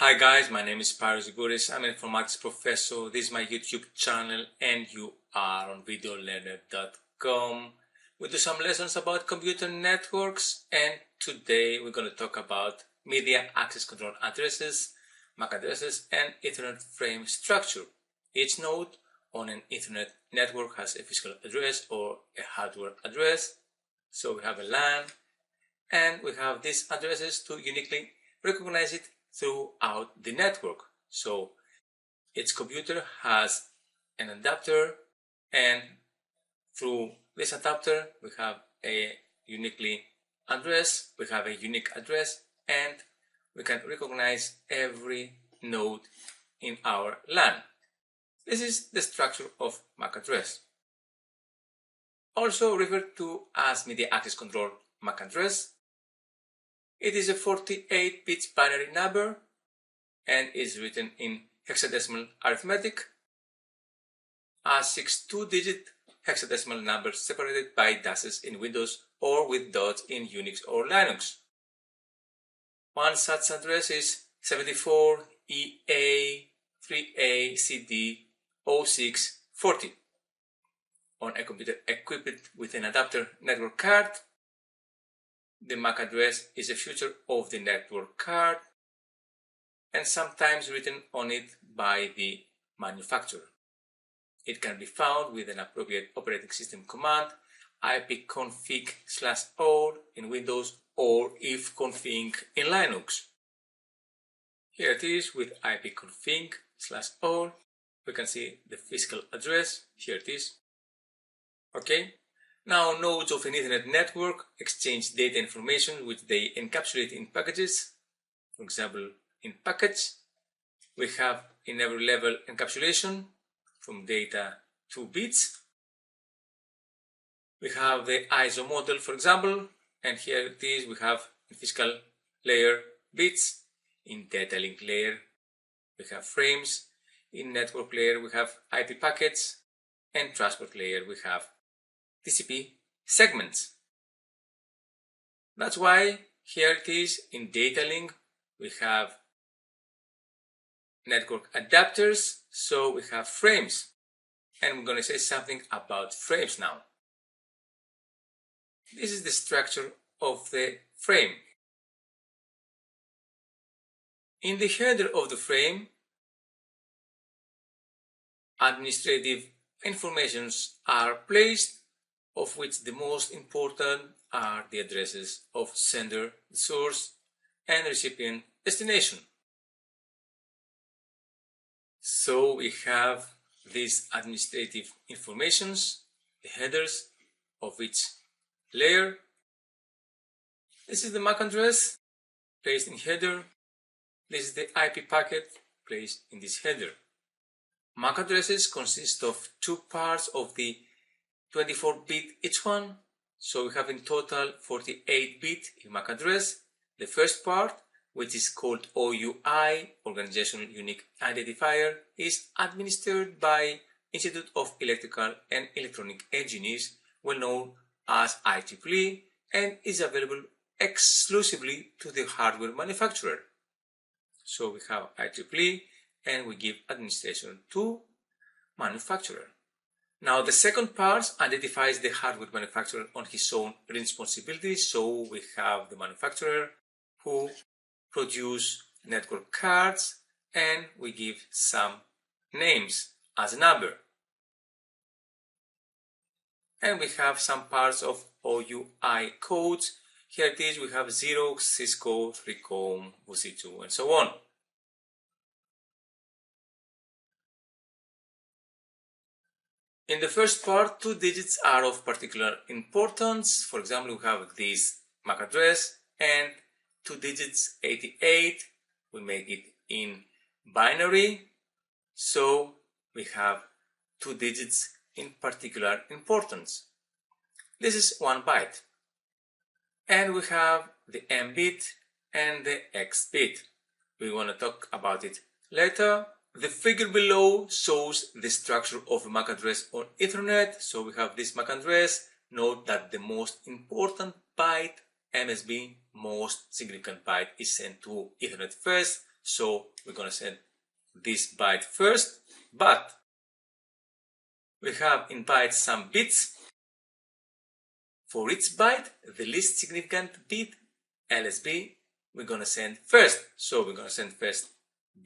Hi guys, my name is Paris Guris. I'm an informatics professor. This is my YouTube channel and you are on videolearner.com. We do some lessons about computer networks and today we're going to talk about media access control addresses, MAC addresses and Ethernet frame structure. Each node on an Ethernet network has a physical address or a hardware address. So we have a LAN and we have these addresses to uniquely recognize it throughout the network. So each computer has an adapter and through this adapter we have a unique address and we can recognize every node in our LAN. This is the structure of MAC address. Also referred to as media access control MAC address. It is a 48-bit binary number and is written in hexadecimal arithmetic as 6 two-digit hexadecimal numbers separated by dashes in Windows or with dots in Unix or Linux. One such address is 74EA3ACD0640. On a computer equipped with an adapter network card, the MAC address is a feature of the network card and sometimes written on it by the manufacturer. It can be found with an appropriate operating system command, ipconfig/all in Windows or ifconfig in Linux. Here it is with ipconfig/all. We can see the physical address. Here it is. Okay. Now, nodes of an Ethernet network exchange data information which they encapsulate in packages. For example, in packets, we have in every level encapsulation from data to bits. We have the ISO model, for example, and here it is, we have in physical layer bits, in data link layer we have frames, in network layer we have IP packets, and transport layer we have TCP segments. That's why here it is in data link we have network adapters, so we have frames, and we're going to say something about frames now. This is the structure of the frame. In the header of the frame, administrative informations are placed, of which the most important are the addresses of sender, source, and recipient destination. So we have these administrative informations, the headers of each layer. This is the MAC address placed in header. This is the IP packet placed in this header. MAC addresses consist of two parts of the 24-bit each one, so we have in total 48-bit MAC address. The first part, which is called OUI, Organizational Unique Identifier, is administered by Institute of Electrical and Electronic Engineers, well known as IEEE, and is available exclusively to the hardware manufacturer. So we have IEEE and we give administration to manufacturer. Now the second part identifies the hardware manufacturer on his own responsibility. So we have the manufacturer who produce network cards and we give some names as a number. And we have some parts of OUI codes. Here it is, we have Xerox, Cisco, 3Com, UC2 and so on. In the first part, two digits are of particular importance. For example, we have this MAC address and two digits 88. We make it in binary. So we have two digits in particular importance. This is 1 byte. And we have the M bit and the X bit. We want to talk about it later. The figure below shows the structure of a MAC address on Ethernet. So we have this MAC address. Note that the most important byte, MSB-Most significant byte, is sent to Ethernet first, so we're going to send this byte first, but we have in bytes some bits. For each byte, the least significant bit, LSB, we're going to send first. So we're going to send first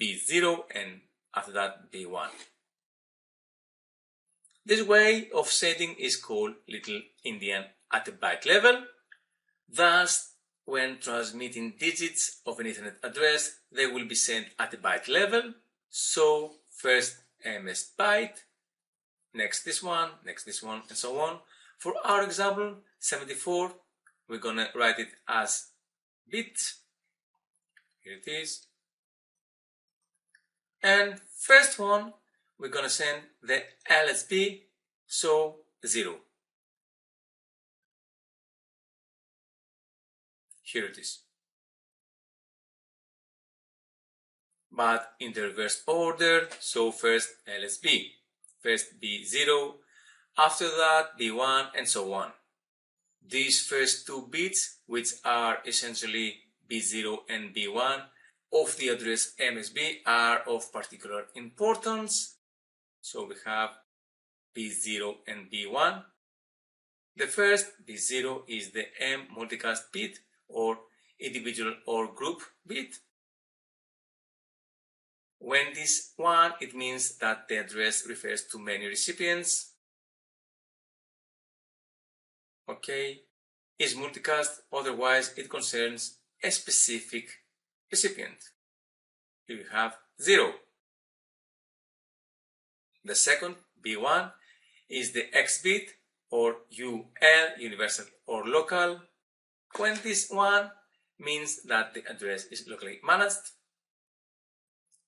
B0 and after that B1. This way of sending is called Little Indian at the byte level. Thus, when transmitting digits of an Ethernet address, they will be sent at the byte level. So first MS byte, next this one, and so on. For our example, 74, we're going to write it as bit. Here it is. And first one, we're going to send the LSB, so 0. Here it is. But in the reverse order, so first LSB, first B0, after that B1, and so on. These first two bits, which are essentially B0 and B1 of the address MSB, are of particular importance. So we have B0 and B1. The first, B0, is the M multicast bit or individual or group bit. When this one, it means that the address refers to many recipients. Okay, is multicast, otherwise it concerns a specific recipient. Here we have 0. The second, B1, is the X bit or UL, universal or local. When this one means that the address is locally managed,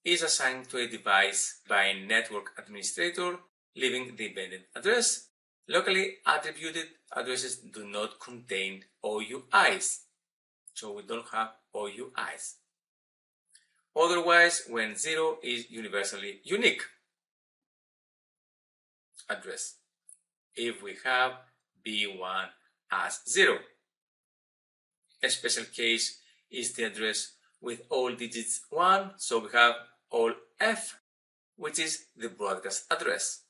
is assigned to a device by a network administrator, leaving the embedded address. Locally attributed addresses do not contain OUIs, so we don't have OUIs. Otherwise, when 0 is universally unique address, if we have B1 as 0. A special case is the address with all digits 1, so we have all F, which is the broadcast address.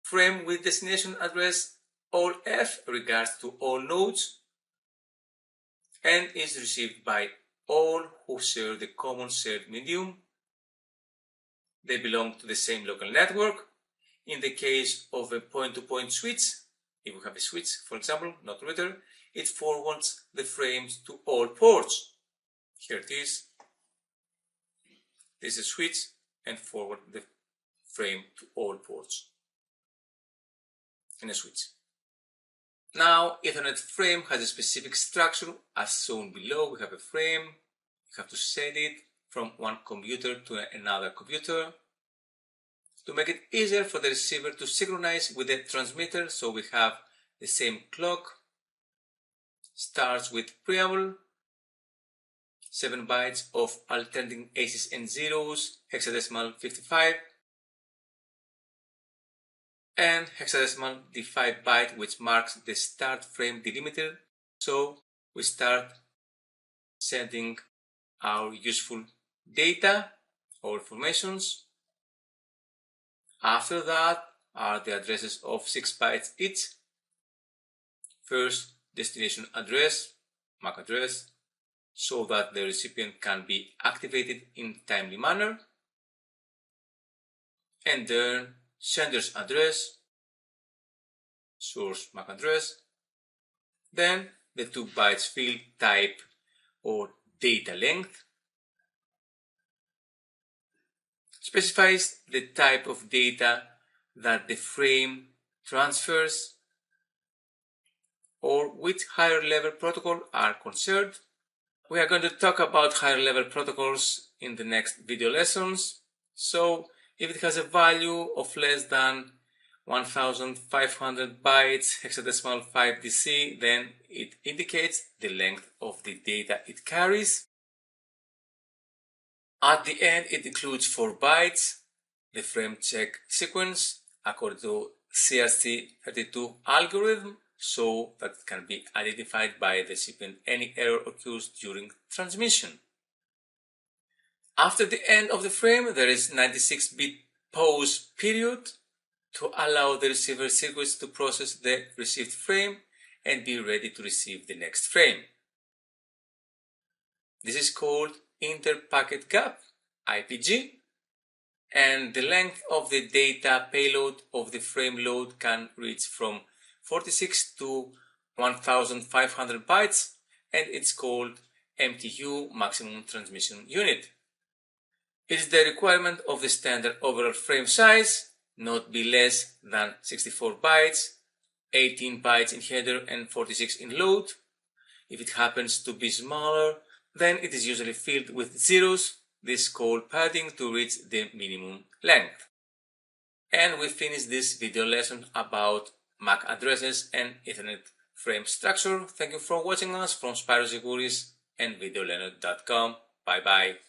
Frame with destination address all F regards to all nodes and is received by all who share the common shared medium. They belong to the same local network. In the case of a point-to-point switch, if we have a switch, for example, not router, it forwards the frames to all ports. Here it is. This is a switch and forward the frame to all ports in a switch. Now, Ethernet frame has a specific structure as shown below. We have a frame. We have to send it from one computer to another computer. To make it easier for the receiver to synchronize with the transmitter, so we have the same clock. Starts with preamble, 7 bytes of alternating aces and zeros, hexadecimal 55, and hexadecimal the 5 byte, which marks the start frame delimiter. So we start sending our useful data or informations. After that are the addresses of 6 bytes each. First, destination address, MAC address, so that the recipient can be activated in timely manner. And then sender's address, source MAC address. Then the 2 bytes field type or data length. Specifies the type of data that the frame transfers or which higher level protocol are concerned. We are going to talk about higher level protocols in the next video lessons. So if it has a value of less than 1500 bytes hexadecimal 5DC, then it indicates the length of the data it carries. At the end, it includes 4 bytes, the frame check sequence according to CRC32 algorithm. so that it can be identified by the recipient any error occurs during transmission. After the end of the frame, there is 96-bit pause period to allow the receiver circuits to process the received frame and be ready to receive the next frame. This is called inter-packet gap, IPG, and the length of the data payload of the frame load can reach from 46 to 1500 bytes, and it's called MTU, maximum transmission unit. It is the requirement of the standard overall frame size not be less than 64 bytes, 18 bytes in header and 46 in load. If it happens to be smaller, then it is usually filled with zeros. This is called padding to reach the minimum length. And we finish this video lesson about MAC addresses and Ethernet frame structure. Thank you for watching us from Spyro Securities and videolearner.com. Bye bye.